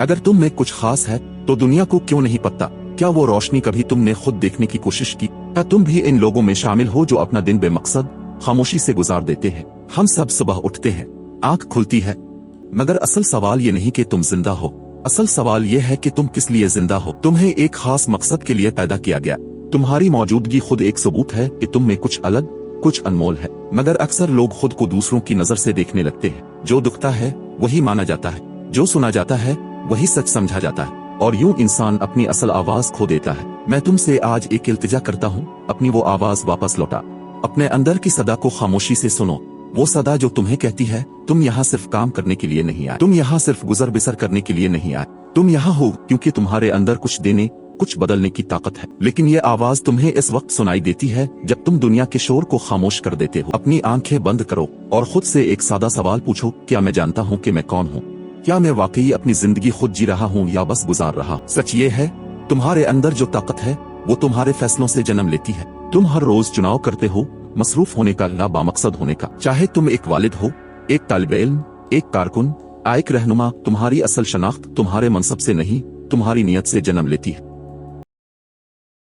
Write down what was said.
अगर तुम में कुछ खास है तो दुनिया को क्यों नहीं पता? क्या वो रोशनी कभी तुमने खुद देखने की कोशिश की? क्या तुम भी इन लोगों में शामिल हो जो अपना दिन बेमकसद खामोशी से गुजार देते हैं? हम सब सुबह उठते हैं, आंख खुलती है, मगर असल सवाल ये नहीं कि तुम जिंदा हो, असल सवाल ये है कि तुम किस लिए जिंदा हो। तुम्हें एक खास मकसद के लिए पैदा किया गया। तुम्हारी मौजूदगी खुद एक सबूत है कि तुम में कुछ अलग, कुछ अनमोल है। मगर अक्सर लोग खुद को दूसरों की नजर से देखने लगते हैं। जो दिखता है वही माना जाता है, जो सुना जाता है वही सच समझा जाता है, और यूं इंसान अपनी असल आवाज खो देता है। मैं तुमसे आज एक इल्तिजा करता हूँ, अपनी वो आवाज वापस लौटा। अपने अंदर की सदा को खामोशी से सुनो, वो सदा जो तुम्हें कहती है तुम यहाँ सिर्फ काम करने के लिए नहीं आए, तुम यहाँ सिर्फ गुजर बसर करने के लिए नहीं आए, तुम यहाँ हो क्योंकि तुम्हारे अंदर कुछ देने, कुछ बदलने की ताकत है। लेकिन ये आवाज तुम्हें इस वक्त सुनाई देती है जब तुम दुनिया के शोर को खामोश कर देते हो। अपनी आंखें बंद करो और खुद से एक सादा सवाल पूछो, क्या मैं जानता हूँ कि मैं कौन हूँ? क्या मैं वाकई अपनी जिंदगी खुद जी रहा हूँ या बस गुजार रहा? सच ये है, तुम्हारे अंदर जो ताकत है वो तुम्हारे फैसलों से जन्म लेती है। तुम हर रोज चुनाव करते हो, मसरूफ होने का या बामकसद होने का। चाहे तुम एक वालिद हो, एक तालिबे इल्म, एक कारकुन, एक रहनुमा, तुम्हारी असल शनाख्त तुम्हारे मनसब से नहीं, तुम्हारी नियत से जन्म लेती है।